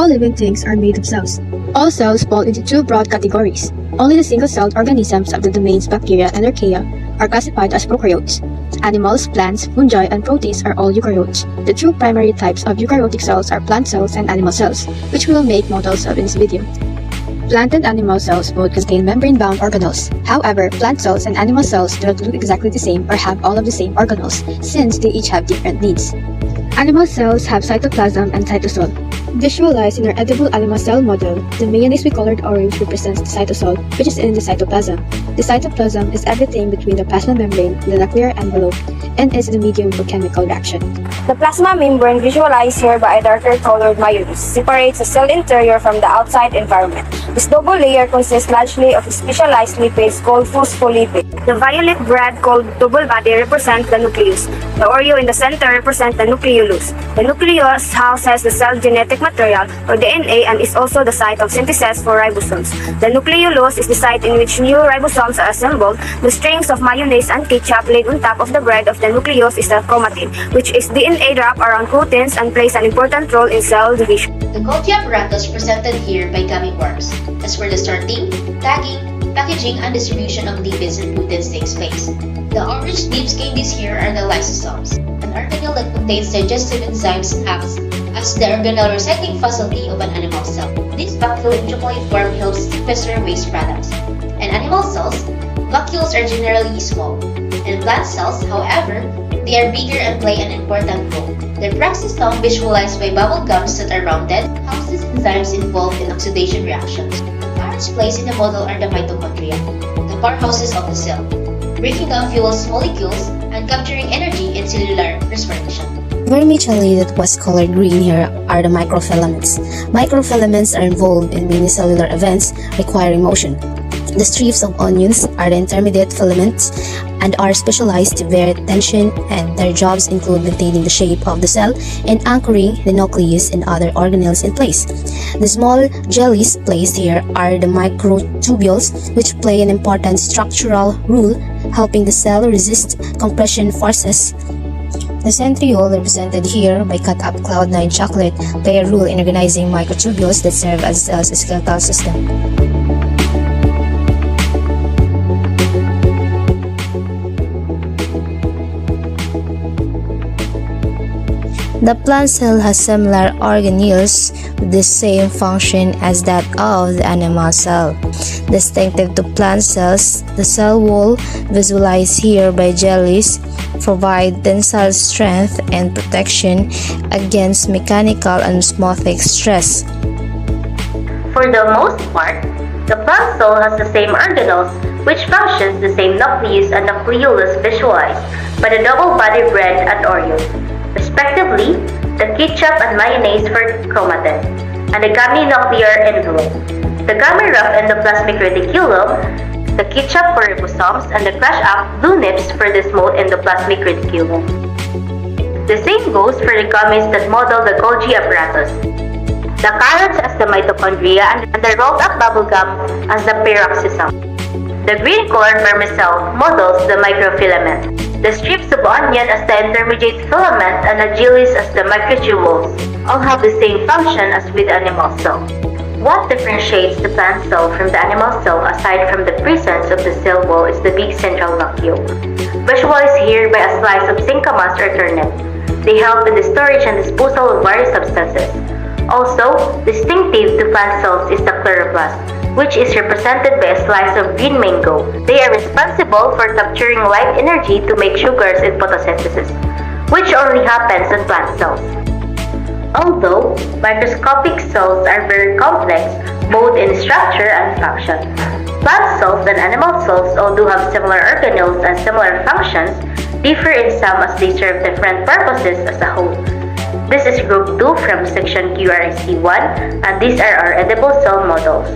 All living things are made of cells. All cells fall into two broad categories. Only the single-celled organisms of the domains bacteria and archaea are classified as prokaryotes. Animals, plants, fungi, and protists are all eukaryotes. The two primary types of eukaryotic cells are plant cells and animal cells, which we will make models of in this video. Plant and animal cells both contain membrane-bound organelles. However, plant cells and animal cells do not look exactly the same or have all of the same organelles, since they each have different needs. Animal cells have cytoplasm and cytosol. Visualized in our edible animal cell model, the mayonnaise with colored orange represents the cytosol, which is in the cytoplasm. The cytoplasm is everything between the plasma membrane and the nuclear envelope, and is the medium for chemical reaction. The plasma membrane, visualized here by a darker colored mayonnaise, separates the cell interior from the outside environment. This double layer consists largely of specialized lipids called phospholipids. The violet bread called double body represents the nucleus. The Oreo in the center represents the nucleolus. The nucleus houses the cell genetic material, or DNA, and is also the site of synthesis for ribosomes. The nucleolus is the site in which new ribosomes are assembled. The strings of mayonnaise and ketchup laid on top of the bread of the nucleus is the chromatin, which is DNA wrapped around proteins and plays an important role in cell division. The Golgi apparatus presented here by gummy worms. As for the sorting, tagging, packaging, and distribution of lipids and proteins takes place. The orange dips candies here are the lysosomes, an organelle that contains digestive enzymes and acts as the organelle recycling facility of an animal cell. This vacuole in chocolate form helps sequester waste products. In animal cells, vacuoles are generally small. In plant cells, however, they are bigger and play an important role. The peroxisome, visualized by bubble gums that are rounded, houses enzymes involved in oxidation reactions. Parts placed in the model are the mitochondria, the powerhouses of the cell, breaking down fuels molecules and capturing energy in cellular respiration. Vermicelli that was colored green here are the microfilaments. Microfilaments are involved in many cellular events requiring motion. The strips of onions are the intermediate filaments and are specialized to bear tension, and their jobs include maintaining the shape of the cell and anchoring the nucleus and other organelles in place. The small jellies placed here are the microtubules, which play an important structural role helping the cell resist compression forces. The centriole, represented here by cut-up Cloud9 chocolate, play a role in organizing microtubules that serve as the cell's skeletal system. The plant cell has similar organelles with the same function as that of the animal cell. Distinctive to plant cells, the cell wall, visualized here by jellies, provide tensile strength and protection against mechanical and osmotic stress. For the most part, the plant cell has the same organelles, which functions the same nucleus and nucleolus visualized by the double-body bread and Oreos, respectively, the ketchup and mayonnaise for chromatin, and the gummy nuclear envelope, the gummy rough endoplasmic reticulum, the ketchup for ribosomes, and the crush up blue nips for the small endoplasmic reticulum. The same goes for the gummies that model the Golgi apparatus, the carrots as the mitochondria, and the rolled up bubblegum as the peroxisome. The green-colored vermicell models the microfilament, the strips of onion as the intermediate filament, and the jellies as the microtubules all have the same function as with the animal cell. What differentiates the plant cell from the animal cell aside from the presence of the cell wall is the big central vacuole, visualized here by a slice of cincamas or turnip. They help in the storage and disposal of various substances. Also, distinctive to plant cells is the chloroplast, which is represented by a slice of green mango. They are responsible for capturing light energy to make sugars in photosynthesis, which only happens in plant cells. Although microscopic cells are very complex, both in structure and function, plant cells and animal cells all do have similar organelles and similar functions, differ in some as they serve different purposes as a whole. This is Group 2 from Section QRC 1, and these are our edible cell models.